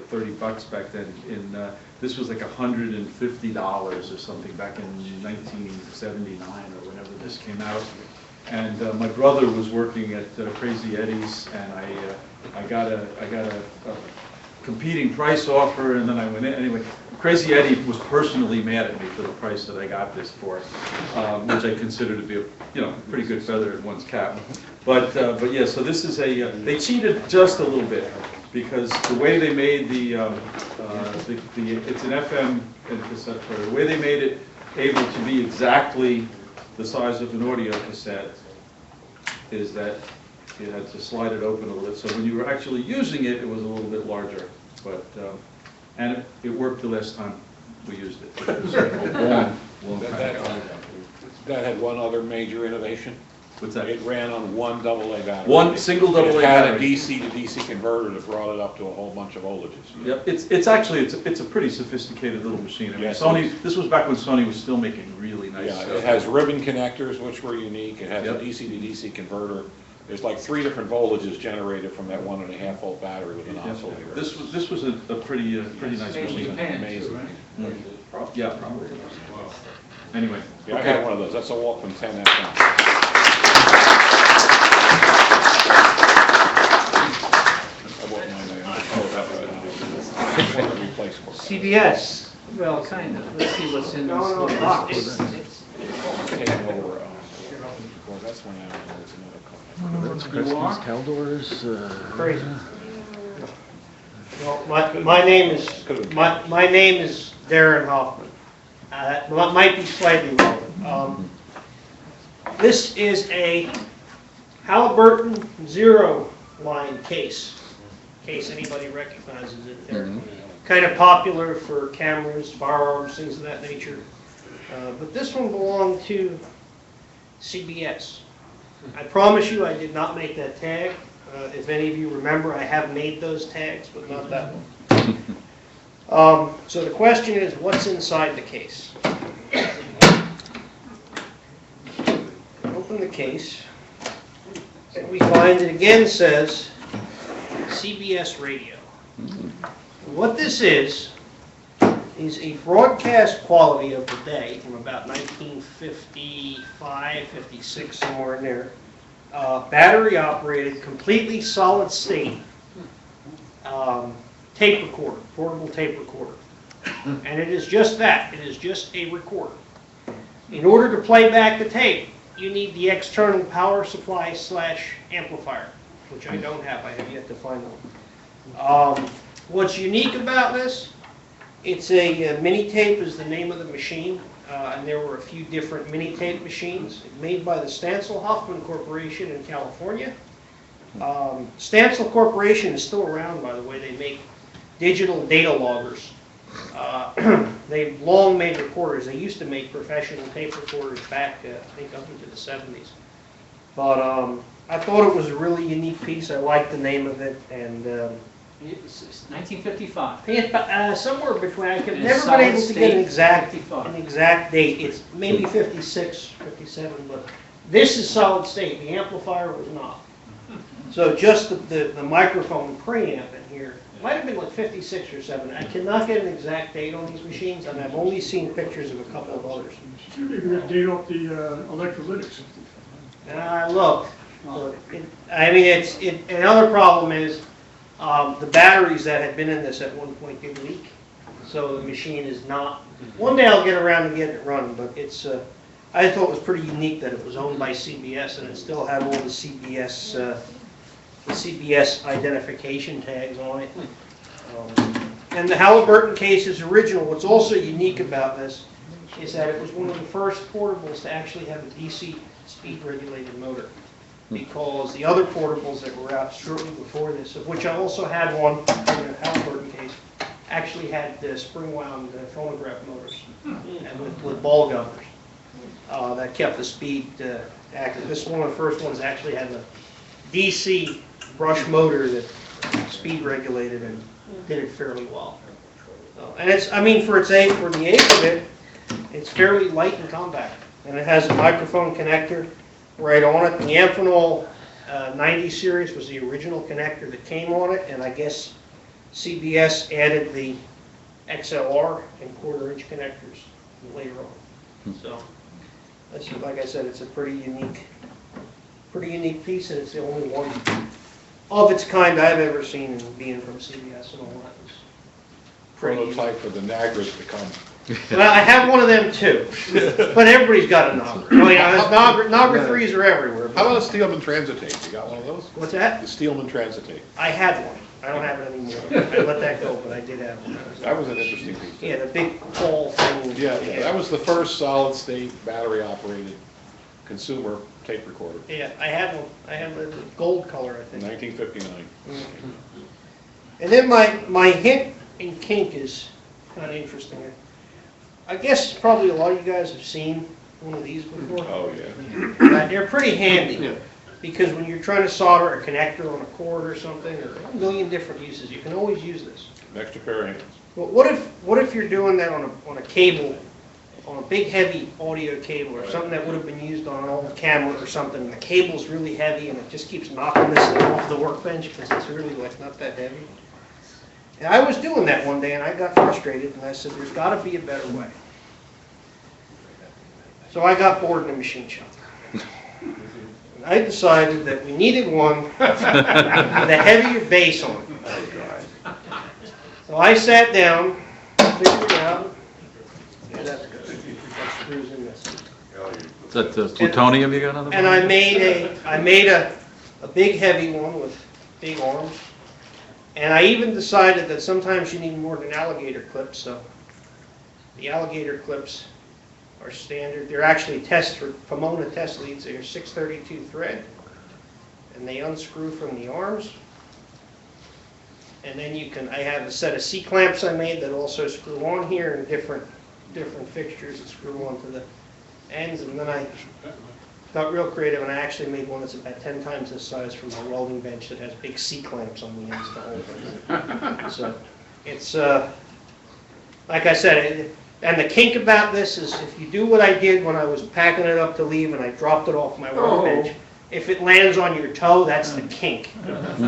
30 bucks back then. This was like $150 or something back in 1979 or whenever this came out. And my brother was working at Crazy Eddie's, and I got a competing price offer, and then I went in. Anyway, Crazy Eddie was personally mad at me for the price that I got this for, which I consider to be a pretty good feather in one's cap. But yeah, so this is they cheated just a little bit, because the way they made it's an FM cassette player. The way they made it able to be exactly the size of an audio cassette is that you had to slide it open a little bit. So when you were actually using it, it was a little bit larger. But and it worked the last time we used it. It was a long time. That had one other major innovation. What's that? It ran on one AA battery. One single AA battery. It had a DC to DC converter that brought it up to a whole bunch of voltages. Yep, it's actually a pretty sophisticated little machine. I mean, yes, Sony. This was back when Sony was still making really nice stuff. It has ribbon connectors, which were unique. It has yep. a DC to DC converter. There's like 3 different voltages generated from that 1.5 volt battery with an oscillator. This was a pretty nice machine. Amazing. Right? Yeah, probably. Anyway, yeah, okay. I had one of those. That's a Walkman 10 FM. CBS. Well, kind of. Let's see what's in this little box. That's one out. That's Christmas Caldors. Crazy. Well, my name is Darren Hoffman. Well, it might be slightly relevant. This is a Halliburton Zero line case. In case anybody recognizes it there. Kind of popular for cameras, firearms, things of that nature. But this one belonged to CBS. I promise you I did not make that tag. If any of you remember, I have made those tags, but not that one. So the question is, what's inside the case? Open the case, and we find it again says CBS Radio. What this is a broadcast quality of the day from about 1955, 56, somewhere in there. Battery operated, completely solid state tape recorder, portable tape recorder. And it is just that, it is just a recorder. In order to play back the tape, you need the external power supply / amplifier, which I don't have, I have yet to find one. What's unique about this, it's a MiniTape is the name of the machine, and there were a few different MiniTape machines made by the Stansel Huffman Corporation in California. Stansel Corporation is still around, by the way. They make digital data loggers. They've long made recorders. They used to make professional tape recorders back, I think, up into the 70s. But I thought it was a really unique piece. I liked the name of it, and it's 1955. somewhere between. I've never been able to get an exact date. It's maybe 56, 57, but this is solid state. The amplifier was not. So just the microphone preamp in here might have been like 56 or 7. I cannot get an exact date on these machines, and I've only seen pictures of a couple of others. You should even date off the electrolytics. Look, another problem is the batteries that had been in this at one point did leak, so the machine is not. One day I'll get around to getting it running, but it's. I thought it was pretty unique that it was owned by CBS and it still had all the CBS identification tags on it. And the Halliburton case is original. What's also unique about this is that it was one of the first portables to actually have a DC speed-regulated motor, because the other portables that were out shortly before this, of which I also had one in the Halliburton case, actually had spring-wound phonograph motors and with ball governors that kept the speed active. This one of the first ones actually had a DC brush motor that speed regulated and did it fairly well. And it's, I mean, for the age of it, it's fairly light and compact, and it has a microphone connector right on it. The Amphenol 90 series was the original connector that came on it, and I guess CBS added the XLR and quarter-inch connectors later on. So, that's, like I said, it's a pretty unique piece, and it's the only one of its kind I've ever seen, and being from CBS and all that. It's pretty unique. Prototype for the Nagras to come. Well, I have one of them too, but everybody's got a Nagra. Well, Nagra 3s are everywhere. How about a Steelman Transit Tape? You got one of those? What's that? The Steelman Transit Tape. I had one. I don't have it anymore. I let that go, but I did have one. That was an interesting piece. Yeah, the big tall thing. Yeah, that was the first solid-state, battery-operated consumer tape recorder, Yeah, I had one. I had the gold color, I think. 1959. And then my hint in kink is kind of interesting. I guess probably a lot of you guys have seen one of these before. Oh, yeah. They're pretty handy, because when you're trying to solder a connector on a cord or something, or a million different uses, you can always use this. An extra pair of hands. But what if you're doing that on a cable, on a big heavy audio cable, or something that would have been used on an old camera or something, and the cable's really heavy and it just keeps knocking this thing off the workbench because it's really like not that heavy. And I was doing that one day and I got frustrated and I said, there's got to be a better way. So I got bored in the machine shop. And I decided that we needed one with a heavier base on it. So I sat down, figured it out. Yeah, that screws in this. Is that the plutonium you got on the And I made a big heavy one with big arms. And I even decided that sometimes you need more than alligator clips, so the alligator clips are standard. They're actually Pomona test leads. They're 632 thread, and they unscrew from the arms. And then I have a set of C-clamps I made that also screw on here, and different fixtures that screw onto the ends. And then I got real creative, and I actually made one that's about 10 times this size for my welding bench that has big C-clamps on the ends to hold it. So it's, like I said, and the kink about this is if you do what I did when I was packing it up to leave and I dropped it off my workbench, if it lands on your toe, that's the kink.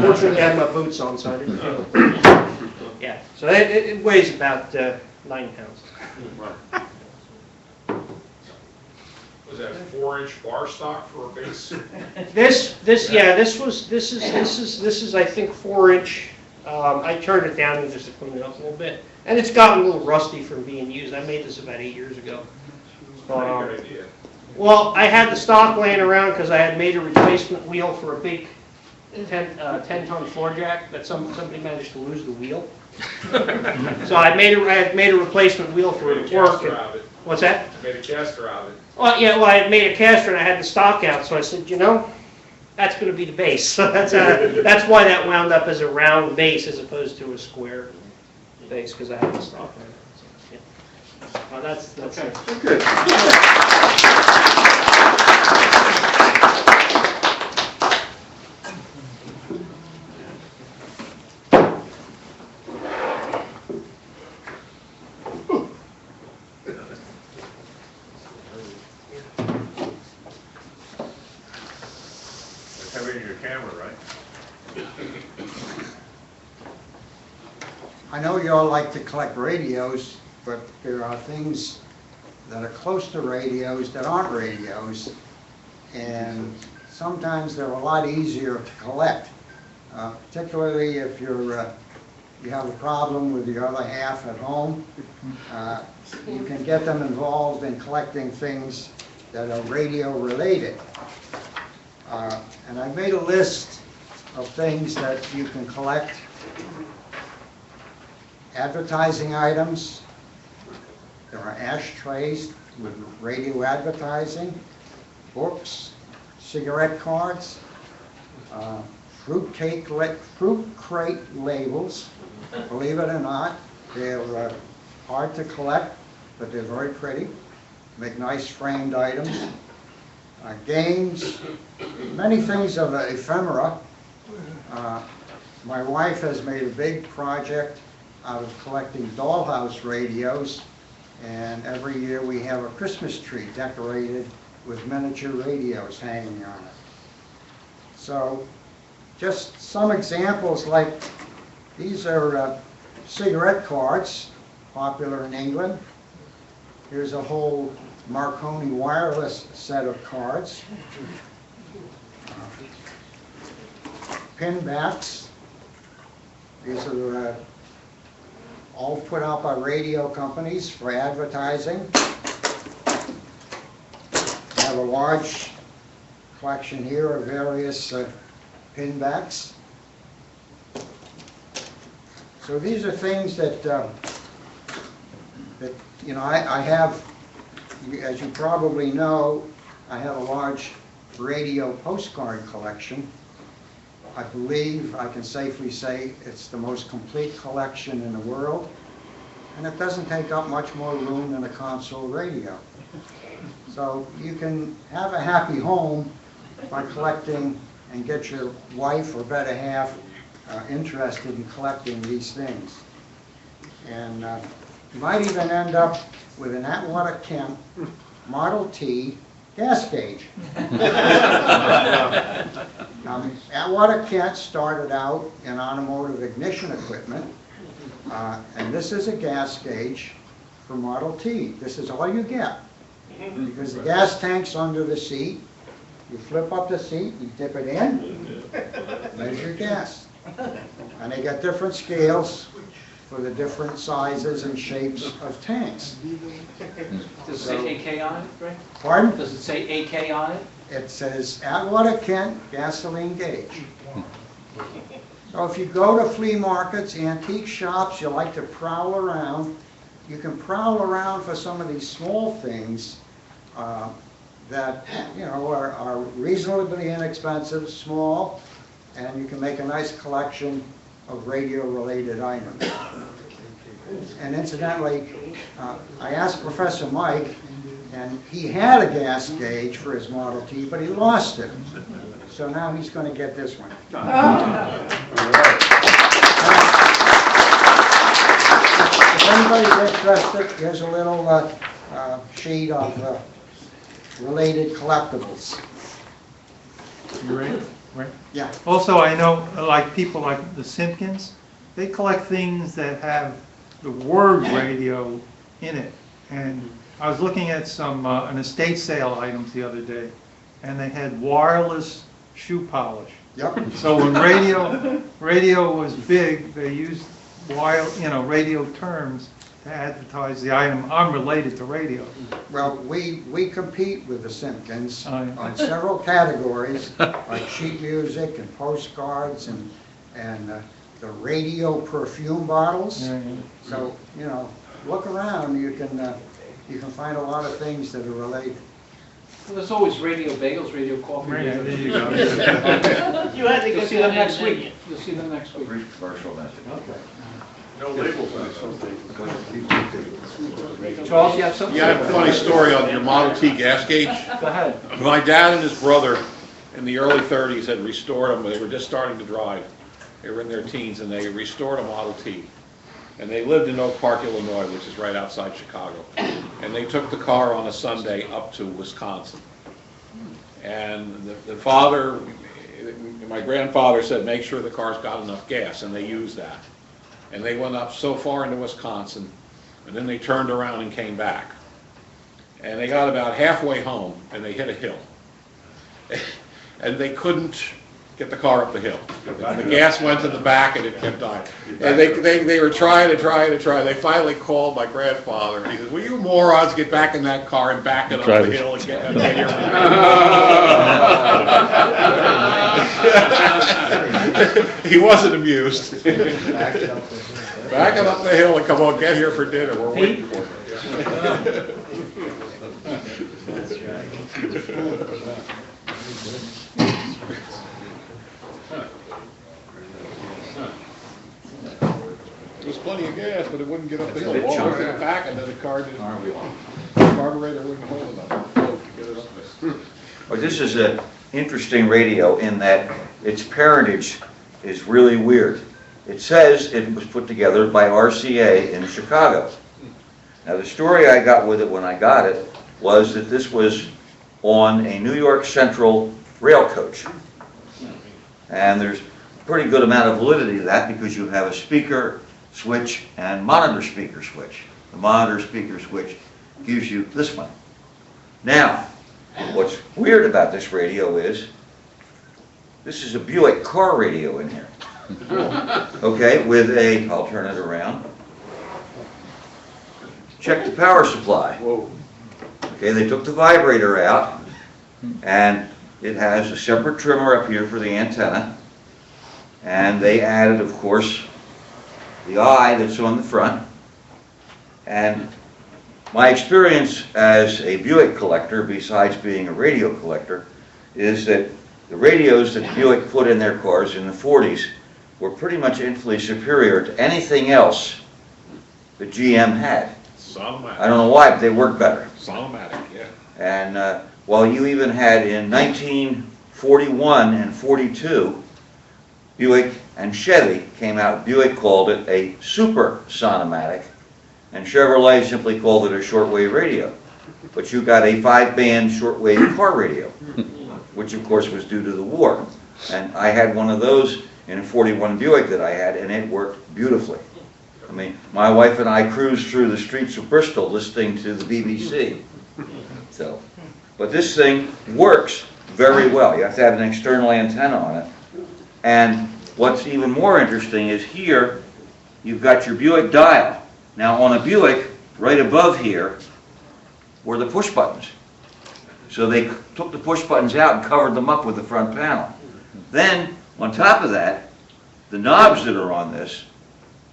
Fortunately, I had my boots on, so I didn't feel it. Yeah, so it weighs about 9 pounds. Was that 4-inch bar stock for a base? This is I think 4-inch. I turned it down just to clean it up a little bit, and it's gotten a little rusty from being used. I made this about 8 years ago. Pretty good idea. Well, I had the stock laying around because I had made a replacement wheel for a big 10-ton floor jack that somebody managed to lose the wheel. So I had made a replacement wheel for it to work. What's that? Made a caster out of it. Well, yeah, I had made a caster and I had the stock out, so I said, that's going to be the base. So that's why that wound up as a round base as opposed to a square base, because I had the stock on it. So, yeah. Well, that's Okay. it. Good. Your camera, right? I know you all like to collect radios, but there are things that are close to radios that aren't radios, and sometimes they're a lot easier to collect, particularly if you have a problem with your other half at home. You can get them involved in collecting things that are radio related. And I made a list of things that you can collect. Advertising items. There are ashtrays with radio advertising, books, cigarette cards, fruit crate labels. Believe it or not, they're hard to collect, but they're very pretty. Make nice framed items. Games, many things of ephemera. My wife has made a big project out of collecting dollhouse radios, and every year we have a Christmas tree decorated with miniature radios hanging on it. So just some examples, like These are cigarette cards, popular in England. Here's a whole Marconi wireless set of cards. Pin backs. These are all put out by radio companies for advertising. I have a large collection here of various pin backs. So these are things that, you know, I have, as you probably know, I have a large radio postcard collection. I believe I can safely say it's the most complete collection in the world, and it doesn't take up much more room than a console radio. So you can have a happy home by collecting and get your wife or better half interested in collecting these things. And you might even end up with an Atwater Kent Model T gas gauge. Atwater Kent started out in automotive ignition equipment, and this is a gas gauge for Model T. This is all you get, because the gas tank's under the seat. You flip up the seat, you dip it in, measure gas. And they got different scales for the different sizes and shapes of tanks. Does it say AK on it, Ray? Pardon? Does it say AK on it? It says Atwater Kent gasoline gauge. So if you go to flea markets, antique shops, you like to prowl around, you can prowl around for some of these small things that, you know, are reasonably inexpensive, small, and you can make a nice collection of radio-related items. And incidentally, I asked Professor Mike, and he had a gas gauge for his Model T, but he lost it. So now he's going to get this one. If anybody's interested, here's a little sheet of related collectibles. You ready? Right. Yeah. Also, I know, like people like the Simpkins, they collect things that have the word radio in it. And I was looking at some an estate sale items the other day, and they had wireless shoe polish. Yep. So when radio was big, they used radio terms to advertise the item unrelated to radio. Well, we compete with the Simpkins Oh, yeah. on several categories, like sheet music and postcards and the radio perfume bottles. Yeah, yeah. So, you know, look around, you can find a lot of things that are related. Well, there's always radio bagels, radio coffee. Right, radio- there you go. You had to You'll get see them that next in, didn't week. You'll see them next week. Brief commercial message. No labels on it. Charles, you have something? Yeah, I have a funny story on your Model T gas gauge. Go ahead. My dad and his brother in the early 30s had restored them. They were just starting to drive. They were in their teens, and they restored a Model T. And they lived in Oak Park, Illinois, which is right outside Chicago. And they took the car on a Sunday up to Wisconsin. And the father, my grandfather said, make sure the car's got enough gas, and they used that. And they went up so far into Wisconsin, and then they turned around and came back. And they got about halfway home, and they hit a hill. And they couldn't get the car up the hill. The gas went to the back, and it kept dying. And they were trying. They finally called my grandfather, and he said, will you morons get back in that car and back it up the hill and get here? He wasn't amused. Back it up the hill and come on, get here for dinner. We're waiting for you. There was plenty of gas, but it wouldn't get up the hill. It went to the back, and then the car didn't. The carburetor wouldn't hold enough to get it up there. Well, this is an interesting radio in that its parentage is really weird. It says it was put together by RCA in Chicago. Now, the story I got with it when I got it was that this was on a New York Central rail coach. And there's pretty good amount of validity to that because you have a speaker switch and monitor speaker switch. The monitor speaker switch gives you this one. Now, what's weird about this radio is, this is a Buick car radio in here. Okay, with a, I'll turn it around. Check the power supply. Okay, they took the vibrator out, and it has a separate trimmer up here for the antenna. And they added, of course, the eye that's on the front. And my experience as a Buick collector, besides being a radio collector, is that the radios that Buick put in their cars in the 40s were pretty much infinitely superior to anything else that GM had. Sonomatic. I don't know why, but they worked better. Sonomatic, yeah. And while you even had in 1941 and 42, Buick and Chevy came out, Buick called it a super sonomatic, and Chevrolet simply called it a shortwave radio. But you got a 5-band shortwave car radio, which of course was due to the war. And I had one of those in a 41 Buick that I had, and it worked beautifully. I mean, my wife and I cruised through the streets of Bristol listening to the BBC. So, but this thing works very well. You have to have an external antenna on it. And what's even more interesting is here, you've got your Buick dial. Now on a Buick, right above here, were the push buttons. So they took the push buttons out and covered them up with the front panel. Then, on top of that, the knobs that are on this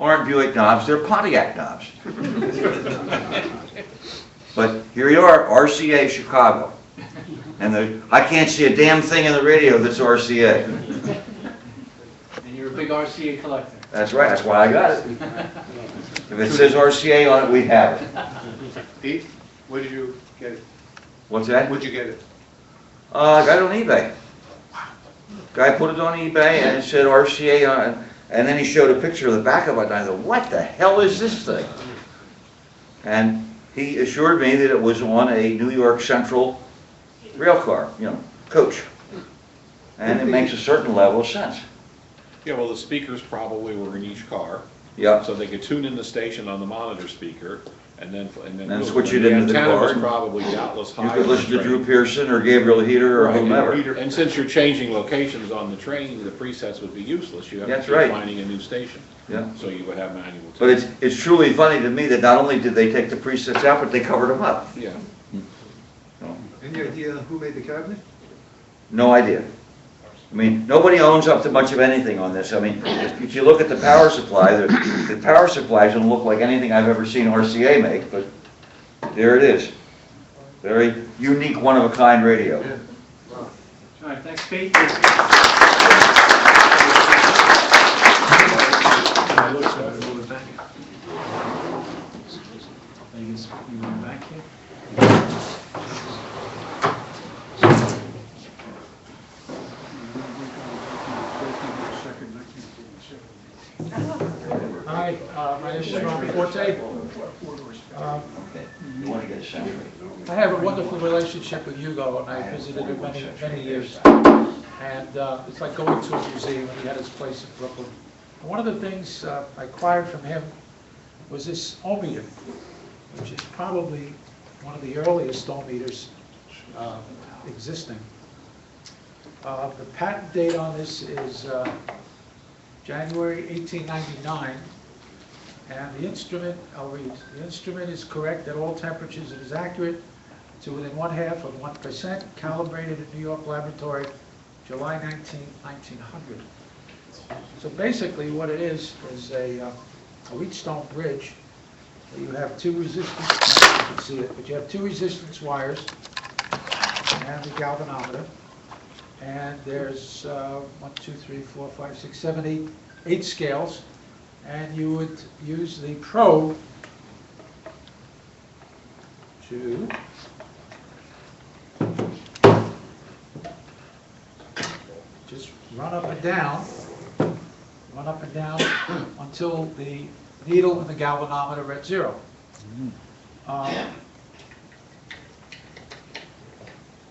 aren't Buick knobs, they're Pontiac knobs. But here you are, RCA Chicago. And I can't see a damn thing in the radio that's RCA. And you're a big RCA collector. That's right, that's why I got it. If it says RCA on it, we have it. Pete, where did you get it? What's that? Where'd you get it? I got it on eBay. Guy put it on eBay and it said RCA on it. And then he showed a picture of the back of it and I thought, what the hell is this thing? And he assured me that it was on a New York Central rail car, coach. And it makes a certain level of sense. Yeah, well, the speakers probably were in each car, Yeah. so they could tune in the station on the monitor speaker, and then And switch it into the antenna was car. probably doubtless You high. could on listen the to Drew train. Pearson or Gabriel Heater or Right, whomever. And since you're changing locations on the train, the presets would be useless. You have to That's keep right. finding a new station. Yeah. So you would have manual. But it's truly funny to me that not only did they take the presets out, but they covered them up. Yeah. Any idea who made the cabinet? No idea. I mean, nobody owns up to much of anything on this. I mean, if you look at the power supply, the power supply doesn't look like anything I've ever seen RCA make, but there it is. Very unique, one-of-a-kind radio. All right, thanks, Pete. Hi, my name is Ron Forte. You want to get a century? I have a wonderful relationship with Hugo, and I visited him many years. And it's like going to a museum, and he had his place in Brooklyn. And one of the things I acquired from him was this ohm meter, which is probably one of the earliest ohm meters existing. The patent date on this is January 1899. And the instrument, I'll read, the instrument is correct at all temperatures. It is accurate to within 1/2 of 1%, calibrated in New York laboratory, July 19, 1900. So basically what it is a Wheatstone bridge. You have two resistance, you can see it, but you have two resistance wires and the galvanometer. And there's 1, 2, 3, 4, 5, 6, 7, 8 scales. And you would use the probe to just run up and down until the needle and the galvanometer are at 0.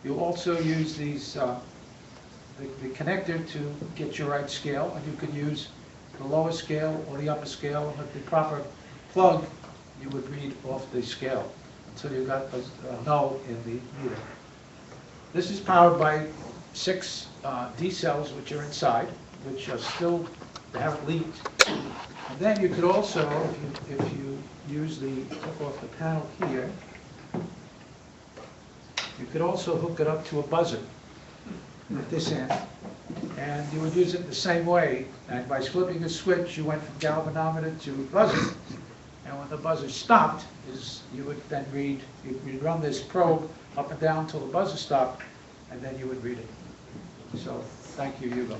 You also use these the connector to get your right scale, and you could use the lower scale or the upper scale. With the proper plug, you would read off the scale until you got a null in the meter. This is powered by 6 D cells, which are inside, which are still haven't leaked. And then you could also, if you use took off the panel here, you could also hook it up to a buzzer at this end, and you would use it the same way. And by flipping a switch, you went from galvanometer to buzzer. And when the buzzer stopped, you would then read, you'd run this probe up and down until the buzzer stopped, and then you would read it. So, thank you, Hugo.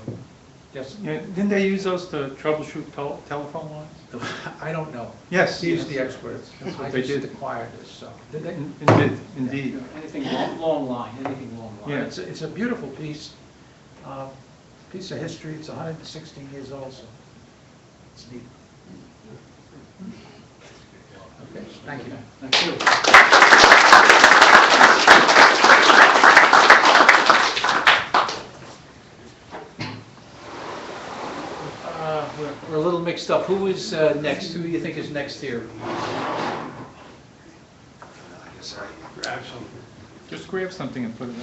Yes? Yeah, didn't they use those to troubleshoot telephone lines? I don't know. Yes. He's the expert. That's what I they just did. acquired this, so. Did they? Indeed. Anything long line, anything long line. Yeah. It's a beautiful piece of history. It's 116 years old, so it's neat. Okay, thank you. Thank you. We're a little mixed up. Who is next? Who do you think is next here? I guess I grab some. Just grab something and put it in.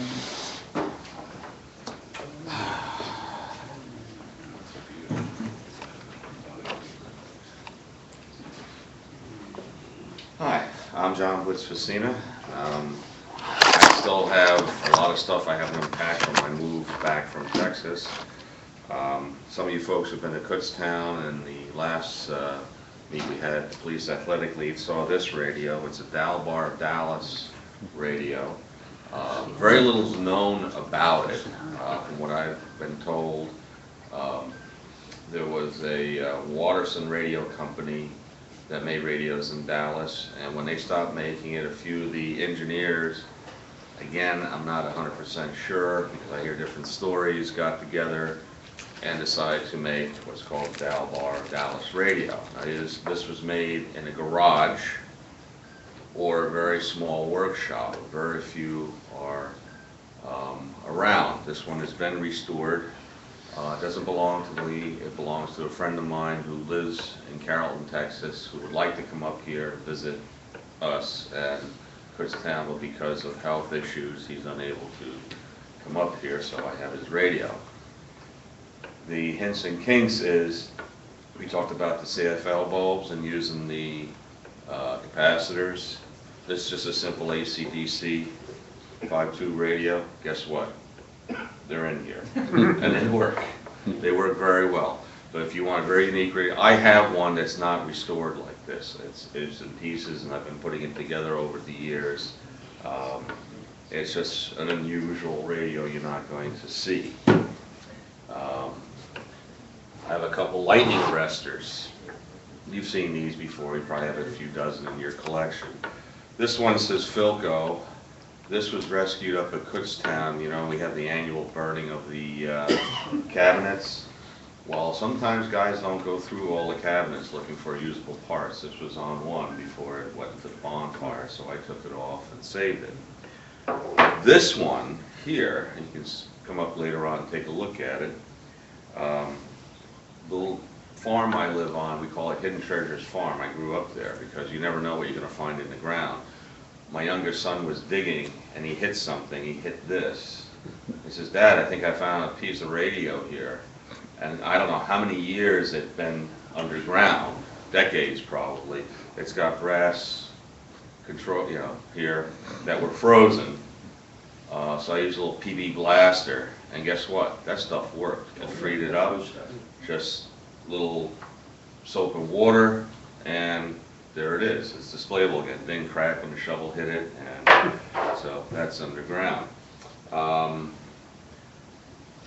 Hi, I'm John Blitz-Facina. I still have a lot of stuff I haven't unpacked from my move back from Texas. Some of you folks have been to Kutztown, and the last meet we had, the police athletic lead saw this radio. It's a Dalbar Dallas radio. Very little is known about it, from what I've been told. There was a Watterson radio company that made radios in Dallas, and when they stopped making it, a few of the engineers, again, I'm not 100% sure because I hear different stories, got together and decided to make what's called Dalbar Dallas radio. Now, this was made in a garage or a very small workshop. Very few are around. This one has been restored. It doesn't belong to me. It belongs to a friend of mine who lives in Carrollton, Texas, who would like to come up here and visit us and Kutztown, but because of health issues, he's unable to come up here, so I have his radio. The hints and kinks is, we talked about the CFL bulbs and using the capacitors. This is just a simple AC/DC 5.2 radio. Guess what? They're in here, and they work. They work very well. But if you want a very unique radio, I have one that's not restored like this. It's in pieces, and I've been putting it together over the years. It's just an unusual radio you're not going to see. I have a couple lightning arresters. You've seen these before. You probably have a few dozen in your collection. This one says Philco. This was rescued up at Kutztown. You know, we have the annual burning of the cabinets. Well, sometimes guys don't go through all the cabinets looking for usable parts. This was on one before it went into the bonfire, so I took it off and saved it. This one here, you can come up later on and take a look at it. The little farm I live on, we call it Hidden Treasures Farm. I grew up there because you never know what you're going to find in the ground. My younger son was digging and he hit something. He hit this. He says, "Dad, I think I found a piece of radio here." And I don't know how many years it's been underground, decades probably. It's got brass control, you know, here that were frozen. So I used a little PB blaster, and guess what? That stuff worked. It freed it up. Just little soap and water, and there it is. It's displayable again. It didn't crack when the shovel hit it, and so that's underground.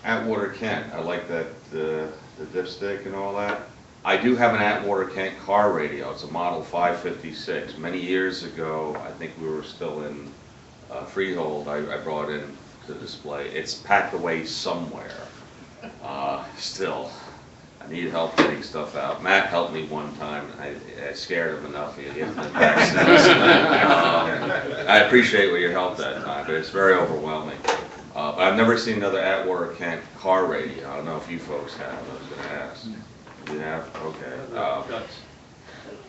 Atwater Kent, I like that the dipstick and all that. I do have an Atwater Kent car radio. It's a model 556. Many years ago, I think we were still in Freehold, I brought in to display. It's packed away somewhere still. I need help getting stuff out. Matt helped me one time. I scared him enough. He gave me back since. I appreciate your help that time, but it's very overwhelming. But I've never seen another Atwater Kent car radio. I don't know if you folks have. I was going to ask. You have? Okay.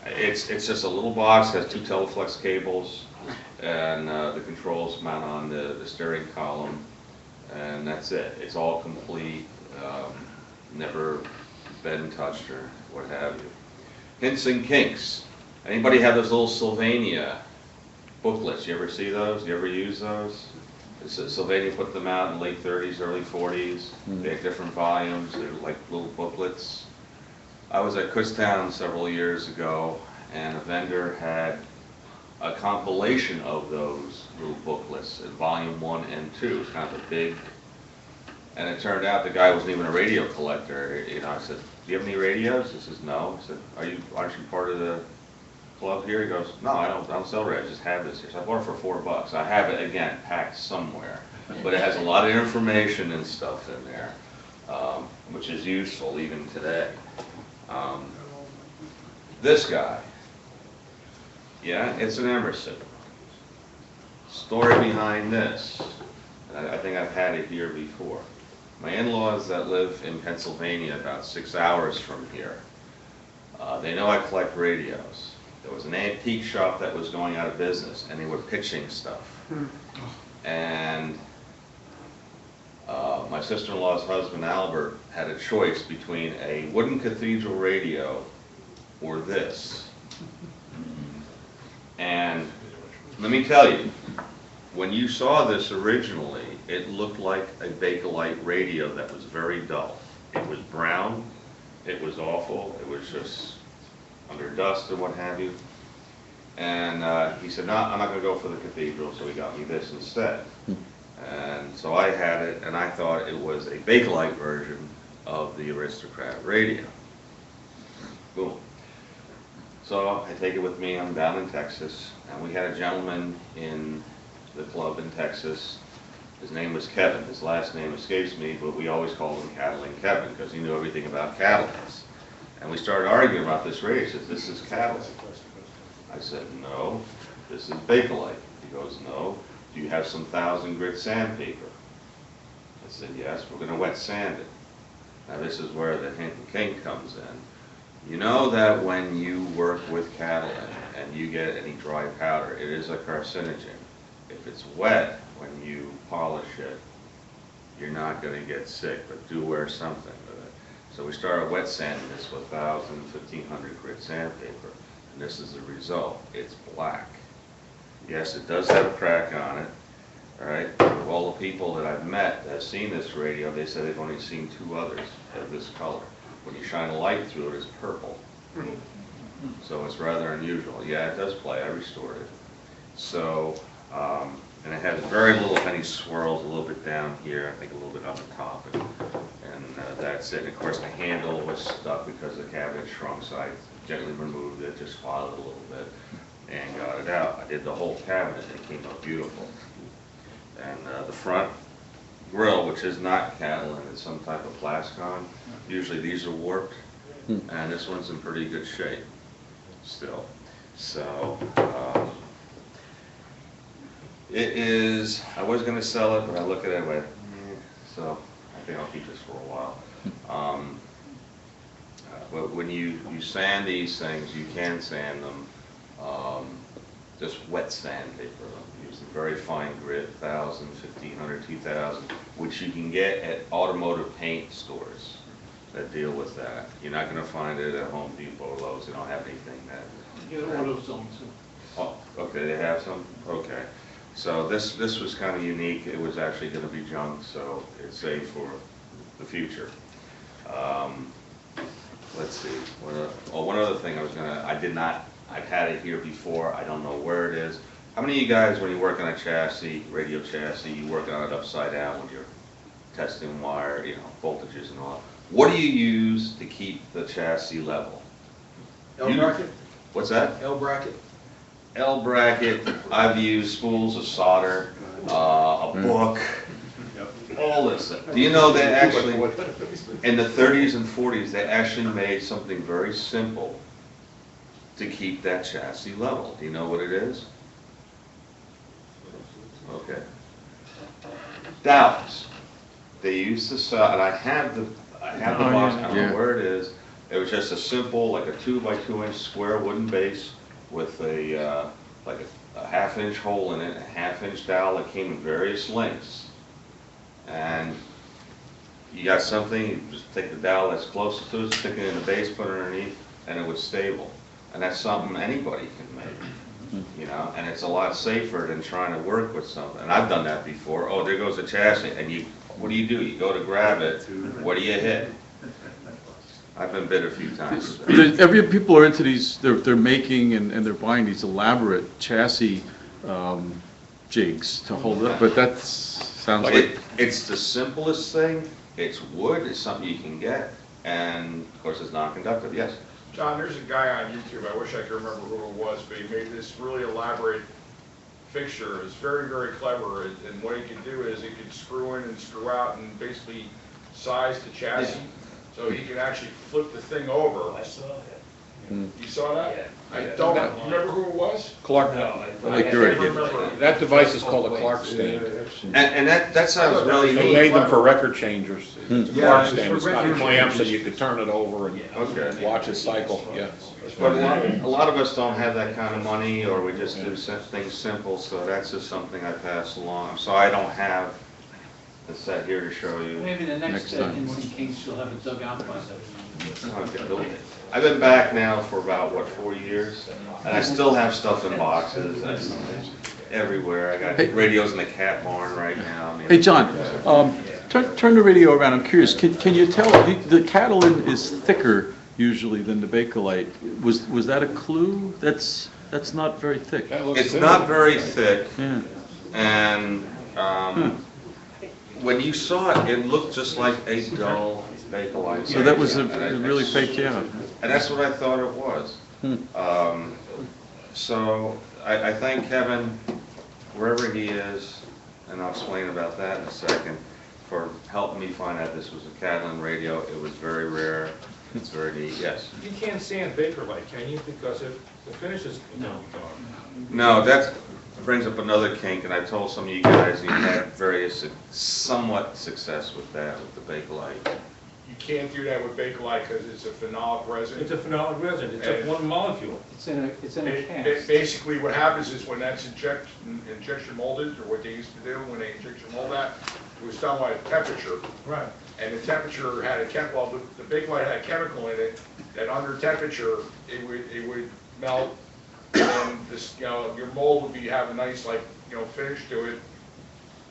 It's just a little box, has 2 Teleflex cables, and the controls mount on the steering column, and that's it. It's all complete, never been touched or what have you. Hints and Kinks. Anybody have those little Sylvania booklets? You ever see those? You ever use those? Sylvania put them out in the late 30s, early 40s. They have different volumes. They're like little booklets. I was at Kutztown several years ago, and a vendor had a compilation of those little booklets in volume 1 and 2. It's kind of a big, and it turned out the guy wasn't even a radio collector. You know, I said, "Do you have any radios?" He says, "No." I said, "Aren't you part of the club here?" He goes, "No, I don't sell radios. I just have this here." So I bought it for $4. I have it again packed somewhere, but it has a lot of information and stuff in there, which is useful even today. This guy, yeah, it's an Emerson. Story behind this, and I think I've had it here before. My in-laws that live in Pennsylvania, about 6 hours from here, they know I collect radios. There was an antique shop that was going out of business, and they were pitching stuff. And my sister-in-law's husband, Albert, had a choice between a wooden cathedral radio or this. And let me tell you, when you saw this originally, it looked like a Bakelite radio that was very dull. It was brown, it was awful, it was just under dust and what have you. And he said, "No, I'm not going to go for the cathedral," so he got me this instead. And so I had it, and I thought it was a Bakelite version of the Aristocrat radio. Boom. So I take it with me. I'm down in Texas, and we had a gentleman in the club in Texas. His name was Kevin. His last name escapes me, but we always called him Cattling Kevin because he knew everything about Cattleys. And we started arguing about this radio. He says, "This is Cattling." I said, "No, this is Bakelite." He goes, "No. Do you have some 1,000 grit sandpaper?" I said, "Yes, we're going to wet sand it." Now this is where the hint and kink comes in. You know that when you work with Catalin and you get any dry powder, it is a carcinogen. If it's wet when you polish it, you're not going to get sick, but do wear something with it. So we started wet sanding this with 1,000, 1,500 grit sandpaper, and this is the result. It's black. Yes, it does have a crack on it. All right. Of all the people that I've met that have seen this radio, they said they've only seen 2 others of this color. When you shine a light through it, it's purple. So it's rather unusual. Yeah, it does play. I restored it. So, and it has very little, if any, swirls, a little bit down here, I think a little bit on the top, and that's it. And of course, the handle was stuck because the cabinet shrunk, so I gently removed it, just filed it a little bit, and got it out. I did the whole cabinet, and it came out beautiful. And the front grill, which is not Catalan, it's some type of Plascon. Usually these are warped, and this one's in pretty good shape still. So it is, I was going to sell it, but I look at it with, so I think I'll keep this for a while. But when you sand these things, you can sand them just wet sandpaper. Using very fine grit, 1,000, 1,500, 2,000, which you can get at automotive paint stores that deal with that. You're not going to find it at Home Depot or Lowe's. They don't have anything that. You get AutoZone too. Oh, okay, they have some? Okay. So this was kind of unique. It was actually going to be junk, so it's safe for the future. Let's see. One other thing I've had it here before. I don't know where it is. How many of you guys, when you work on a chassis, radio chassis, you work on it upside down when you're testing wire, voltages and all? What do you use to keep the chassis level? L-bracket? What's that? L-bracket? L-bracket. I've used spools of solder, a book, all this stuff. Do you know they actually, in the 30s and 40s, they actually made something very simple to keep that chassis level? Do you know what it is? Okay. Dallas. They used to sell, and I have the box, I don't yeah. know where it is. It was just a simple, like a 2 by 2 inch square wooden base with a, like a half-inch hole in it, a half-inch dowel that came in various lengths. And you got something, you just take the dowel that's closest to it, stick it in the base, put it underneath, and it was stable. And that's something anybody can make, you know, and it's a lot safer than trying to work with something. And I've done that before. Oh, there goes the chassis, and what do? You go to grab it, what do you hit? I've been bit a few times. Every people are into these, they're making and they're buying these elaborate chassis jigs to hold it up, but that sounds like... It's the simplest thing. It's wood, it's something you can get, and of course it's non-conductive, yes. John, there's a guy on YouTube, I wish I could remember who it was, but he made this really elaborate fixture. It's very, very clever, and what he could do is he could screw in and screw out and basically size the chassis. Yeah. So he could actually flip the thing over. I saw that. You saw that? Yeah. I don't remember who it was? Clark. Like I you're can't right. remember. That device is called a Clark stand. And that sounds really They neat. made them for record changers. It's a Yeah, Clark it's stand, for it's got record clamps and changers. you could turn it over and Okay. watch it cycle, yeah. But a lot of us don't have that kind of money, or we just do things simple, so that's just something I pass along. So I don't have the set here to show you. Maybe the Next next time. in one Kings, you'll have it dug out by then. Okay. I've been back now for about, 4 years? And I still have stuff in boxes, that's everywhere. I got radios in the cat barn right now. I mean, Hey, John, turn the radio around, I'm curious, can you tell, the Catalan is thicker usually than the Bakelite. Was that a clue? That's not very thick. It's not very thick, Yeah. and when you saw it, it looked just like a dull Bakelite. So that was And I- really faked you out. And that's what I thought it was. So I thank Kevin, wherever he is, and I'll explain about that in a second, for helping me find out this was a Catalan radio. It was very rare. It's very neat, yes. You can't sand Bakelite, can you? Because if the finish is... No, that brings up another kink, and I told some of you guys you had various somewhat success with that, with the Bakelite. You can't do that with Bakelite because it's a phenolic resin. It's a phenolic resin, it's just one molecule. It's in a can. Basically, what happens is when that's injection molded, or what they used to do when they injection mold that, it was done by temperature. Right. And the temperature had a chemical, the Bakelite had a chemical in it, that under temperature, it would melt, and this, your mold would have a nice, finish to it,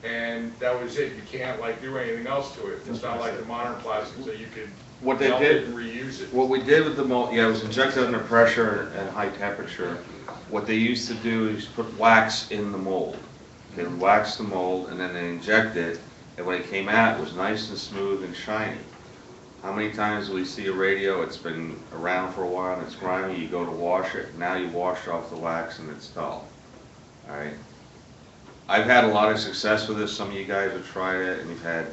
and that was it. You can't, do anything else to it. It's not like the modern plastics that you could What they melt did- it and reuse it. What we did with the mold, it was injected under pressure and high temperature. What they used to do is put wax in the mold. They would wax the mold and then they inject it, and when it came out, it was nice and smooth and shiny. How many times do we see a radio, it's been around for a while and it's grimy, you go to wash it, now you wash off the wax and it's dull. All right? I've had a lot of success with this. Some of you guys have tried it and you've had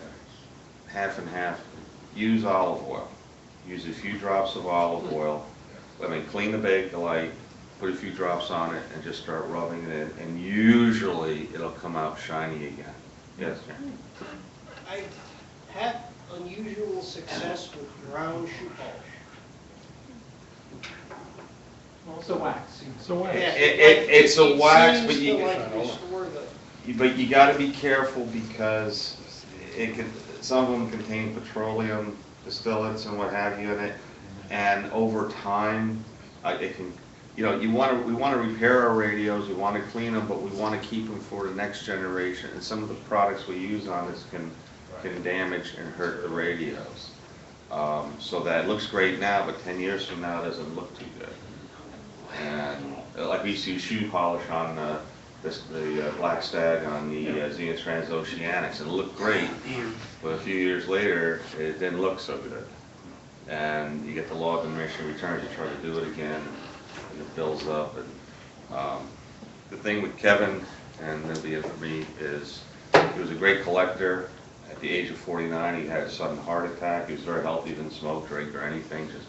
half and half. Use olive oil. Use a few drops of olive oil. Clean the Bakelite, put a few drops on it, and just start rubbing it in. And usually, it'll come out shiny again. Yes, Jen? I've had unusual success with brown shoe polish. Well, it's a wax. Yeah, It's a wax, but seems to, restore But you got to be careful because some of them contain petroleum distillates and what have you in it, and over time, it can. We want to repair our radios, we want to clean them, but we want to keep them for the next generation. And some of the products we use on this can damage and hurt the radios. So that it looks great now, but 10 years from now, it doesn't look too good. And like we used to use shoe polish on the Black Stag on the Zenith Transoceanics, and it looked great, but a few years later, it didn't look so good. And you get the law of diminishing returns, you try to do it again, and it builds up. And the thing with Kevin, and it'll be it for me, is he was a great collector. At the age of 49, he had a sudden heart attack. He was very healthy, didn't smoke, drink, or anything, just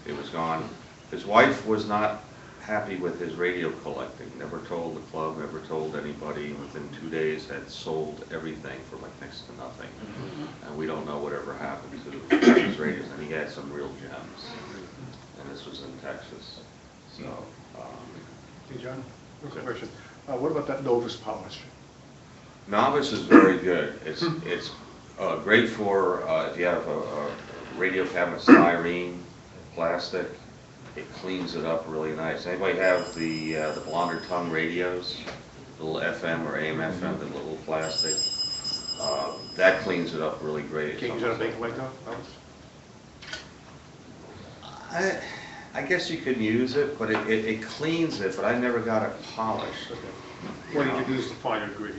it was gone. His wife was not happy with his radio collecting. Never told the club, never told anybody. Within 2 days had sold everything for like next to nothing. And we don't know whatever happened to his radios. And he had some real gems. And this was in Texas. So, Hey, John, real quick question. What about that Novus polish? Novice is very good. It's great for if you have a radio cabinet, styrene, plastic. It cleans it up really nice. Anybody have the blonder tongue radios, little FM or AM FM, the little plastic? That cleans it up really great. Can't use it on a baking light though? I guess you could use it, but it cleans it, but I never got it polished. Okay. What do you use to finer degree?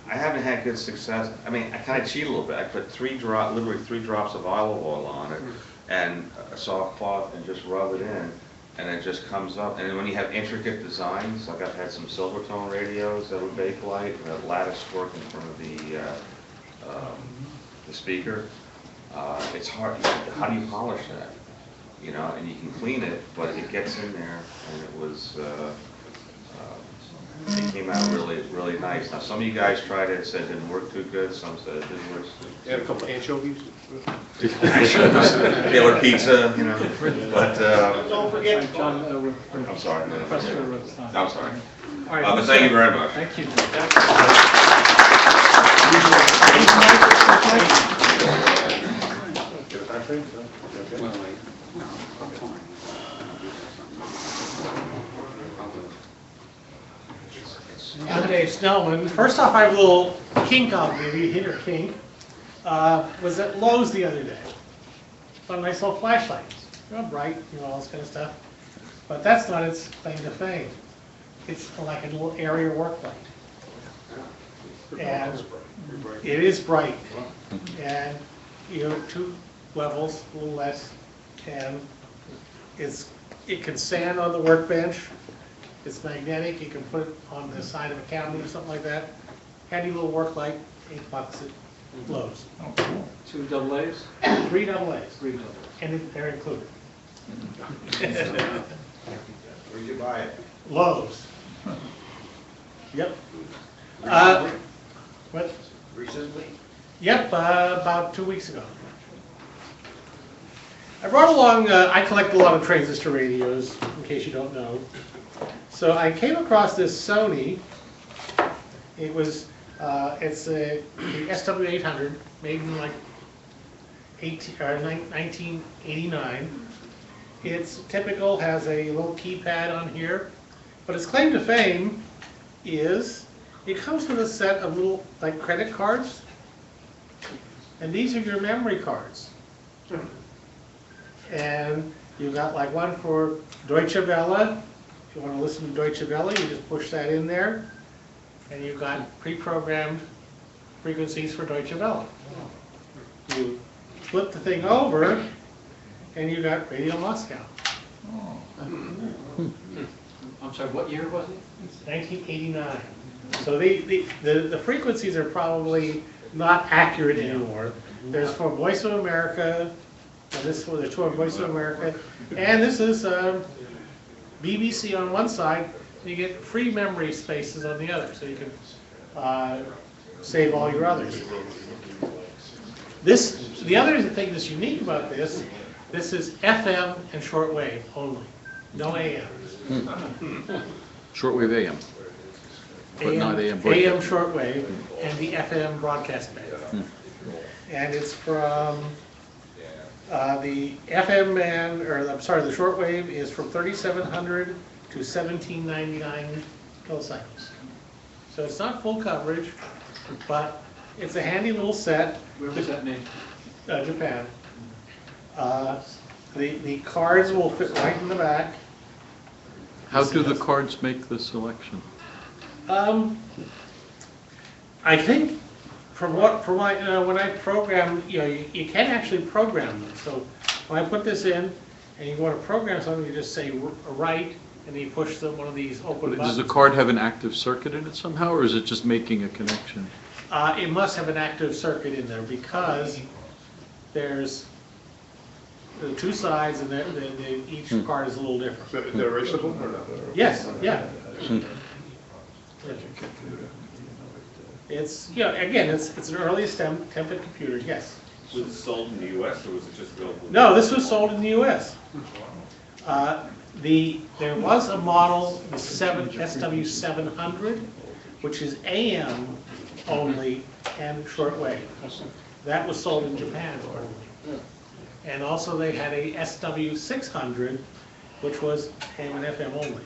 I haven't had good success. I mean, I kind of cheat a little bit. I put literally 3 drops of olive oil on it and a soft cloth and just rub it in, and it just comes up. And then when you have intricate designs, like I've had some Silvertone radios that were bakelite, and that lattice work in front of the speaker, it's hard. How do you polish that? You know, and you can clean it, but it gets in there, and it was. It came out really, really nice. Now, some of you guys tried it, said it didn't work too good. Some said it didn't work too good. Add a couple anchovies? Taylor pizza, you know. But Don't forget. John, I'm sorry. Professor wrote time. I'm sorry. All right, But thank you very much. Thank you. I'm Dave Snellman. First off, I have a little kink I'll give you, hit or kink. Was at Lowe's the other day. Saw a nice little flashlight. Real bright, you know, all this kind of stuff. But that's not its claim to fame. It's like a little area work light. And it is bright. And, you know, 2 levels, a little less. And it can stand on the workbench. It's magnetic. You can put it on the side of a cabinet or something like that. Handy little work light, $8 at Lowe's. Oh, cool. 2 double A's? 3 double A's. 3 double And they're included. Where'd you buy it? Lowe's. Yep. What? Recently? Yep, about 2 weeks ago. I brought along, I collect a lot of transistor radios, in case you don't know. So I came across this Sony. It was, it's the SW800, made in like 1989. It's typical, has a little keypad on here, but its claim to fame is it comes with a set of little like credit cards, and these are your memory cards. And you've got like one for Deutsche Welle. If you want to listen to Deutsche Welle, you just push that in there, and you've got pre-programmed frequencies for Deutsche Welle. You flip the thing over, and you got Radio Moscow. I'm sorry, what year was it? 1989. So the frequencies are probably not accurate anymore. There's for Voice of America, and this is for the tour Voice of America, and this is BBC on one side. You get free memory spaces on the other, so you can save all your others. The other thing that's unique about this is FM and shortwave only, no AM. Shortwave AM, but not AM broadcast. AM shortwave and the FM broadcast band. And it's from the FM band, or I'm sorry, the shortwave is from 3,700 to 1,799 kilocycles. So it's not full coverage, but it's a handy little set. Where was that made? Japan. The cards will fit right in the back. How do the cards make the selection? I think from when I program, you can actually program them. So when I put this in, and you want to program something, you just say write, and you push one of these open buttons. Does the card have an active circuit in it somehow, or is it just making a connection? It must have an active circuit in there because there's the two sides, and each card is a little different. They're erasable or not? Yes, yeah. It's, you know, again, it's an early template computer, yes. Was it sold in the US or was it just available? No, this was sold in the US. There was a model, the SW700, which is AM only and shortwave. That was sold in Japan only. And also they had a SW600, which was AM and FM only.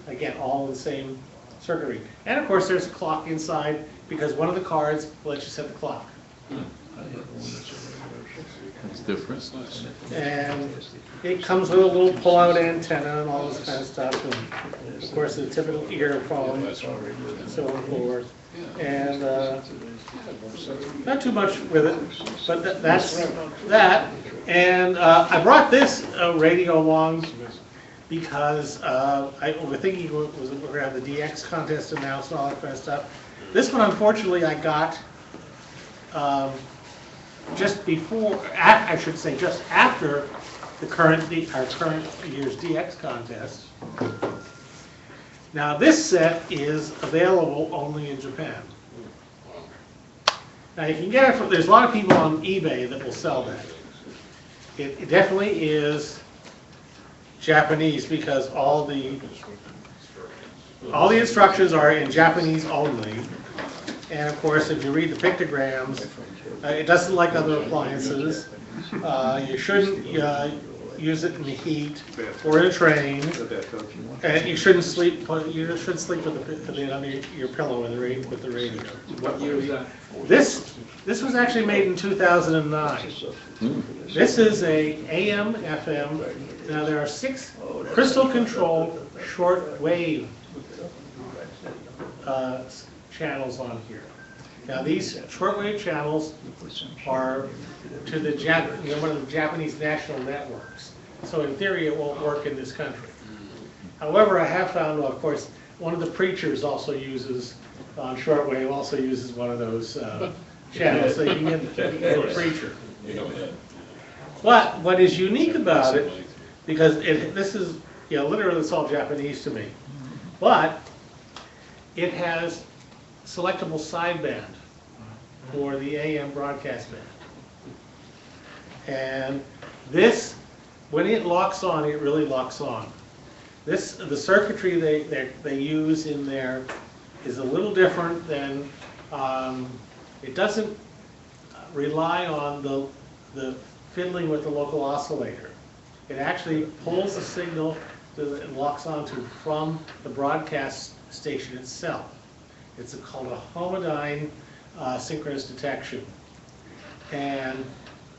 Again, all the same circuitry. And of course, there's a clock inside because one of the cards lets you set the clock. It's different. And it comes with a little pull-out antenna and all this kind of stuff. And of course, the typical earphone and so forth. And not too much with it, but that's that. And I brought this radio along because we're thinking we're going to have the DX contest announced and all that kind of stuff. This one, unfortunately, I got just before, I should say, just after our current year's DX contest. Now, this set is available only in Japan. Now, you can get it from, there's a lot of people on eBay that will sell that. It definitely is Japanese because all the instructions are in Japanese only. And of course, if you read the pictograms, it doesn't like other appliances. You shouldn't use it in the heat or in a train. And you shouldn't sleep. You should sleep with it under your pillow with the radio. What year was that? This was actually made in 2009. This is a AM FM. Now there are 6 crystal controlled short wave channels on here. Now these shortwave channels are to the one of the Japanese national networks. So in theory it won't work in this country. However, I have found, well, of course, one of the preachers also uses, on shortwave, also uses one of those channels, so you can get a preacher. But what is unique about it, because this is, you know, literally it's all Japanese to me, but it has selectable sideband for the AM broadcast band. And this, when it locks on, it really locks on. The circuitry they use in there is a little different than, it doesn't rely on the fiddling with the local oscillator. It actually pulls the signal that it locks onto from the broadcast station itself. It's called a homodyne synchronous detection. And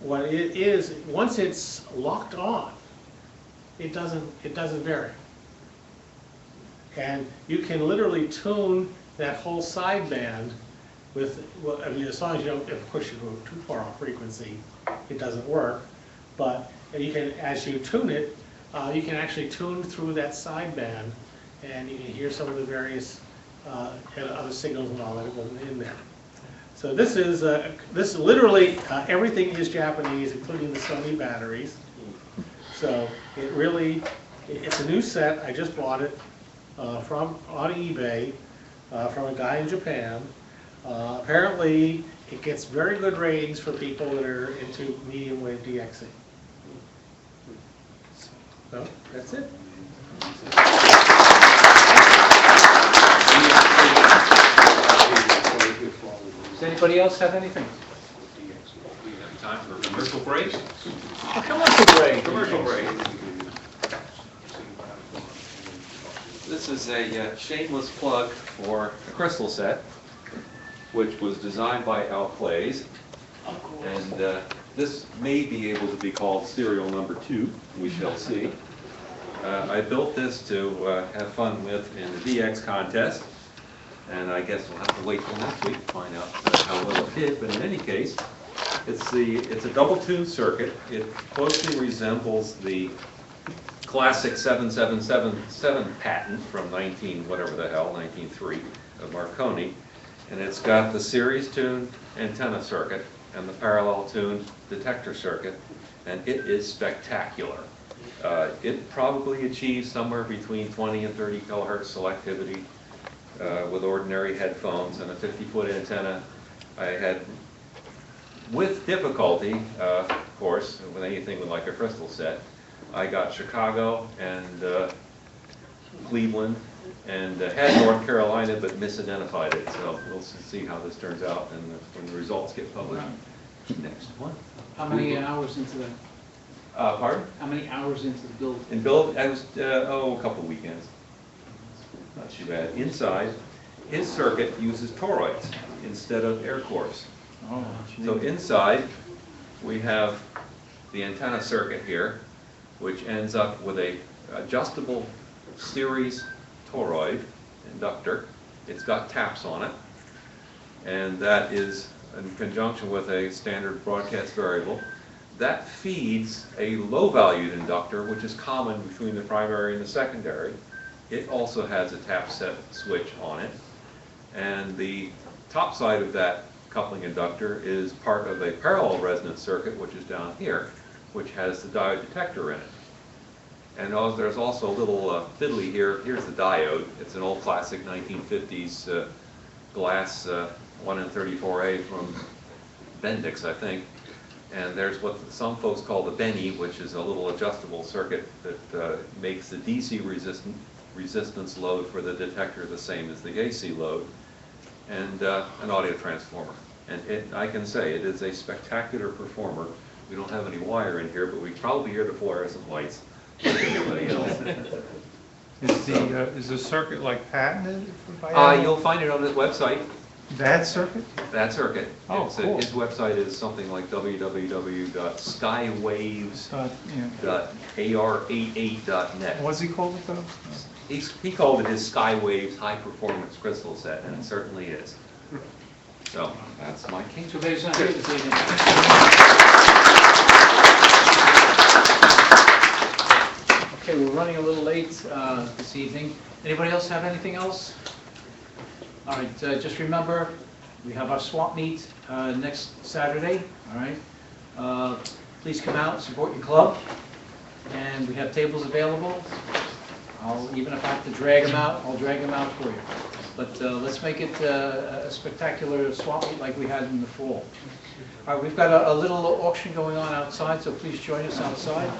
what it is, once it's locked on, it doesn't vary. And you can literally tune that whole sideband with, well, I mean, as long as you don't, of course, you go too far off frequency, it doesn't work. But you can, as you tune it, you can actually tune through that sideband, and you can hear some of the various other signals and all that in there. So this is literally everything is Japanese, including the Sony batteries. So it really, it's a new set. I just bought it on eBay from a guy in Japan. Apparently, it gets very good ratings for people that are into medium wave DXing. So that's it. Does anybody else have anything? Time for a commercial break? Commercial break. Commercial break. This is a shameless plug for a crystal set, which was designed by Al Clays. And this may be able to be called serial number 2. We shall see. I built this to have fun with in the DX contest. And I guess we'll have to wait till next week to find out how well it did. But in any case, it's a double tuned circuit. It closely resembles the classic 7777 patent from 1903 of Marconi. And it's got the series tuned antenna circuit and the parallel tuned detector circuit. and it is spectacular. It probably achieves somewhere between 20 and 30 kilohertz selectivity with ordinary headphones and a 50-foot antenna. I had, with difficulty, of course, with anything with like a crystal set, I got Chicago and Cleveland and had North Carolina, but misidentified it. So we'll see how this turns out and when the results get published. Next one. How many hours into the, Pardon? how many hours into the build? In build, I was, a couple weekends. Not too bad. Inside, his circuit uses toroids instead of air cores. Oh, So inside, we have the antenna circuit here, which ends up with a adjustable series toroid inductor. It's got taps on it, and that is in conjunction with a standard broadcast variable. That feeds a low-valued inductor, which is common between the primary and the secondary. It also has a tap set switch on it. And the top side of that coupling inductor is part of a parallel resonance circuit, which is down here, which has the diode detector in it. And there's also a little fiddly here. Here's the diode. It's an old classic 1950s glass 1N34A from Bendix, I think. And there's what some folks call the Benny, which is a little adjustable circuit that makes the DC resistance load for the detector the same as the AC load, and an audio transformer. And I can say it is a spectacular performer. We don't have any wire in here, but we probably hear the fluorescent lights like everybody else. Is the circuit like patented? by You'll find it on his website. That circuit? That circuit. Oh, cool. His website is something like www.skywaves.ar88.net. What's he called it though? He called it his Skywaves High Performance Crystal Set, and it certainly is. So that's my king. So there's not here this evening. Okay, we're running a little late this evening. Anybody else have anything else? All right, just remember, we have our swap meet next Saturday, all right? Please come out, support your club, and we have tables available. Even if I have to drag them out, I'll drag them out for you. But let's make it a spectacular swap meet like we had in the fall. All right, we've got a little auction going on outside, so please join us outside.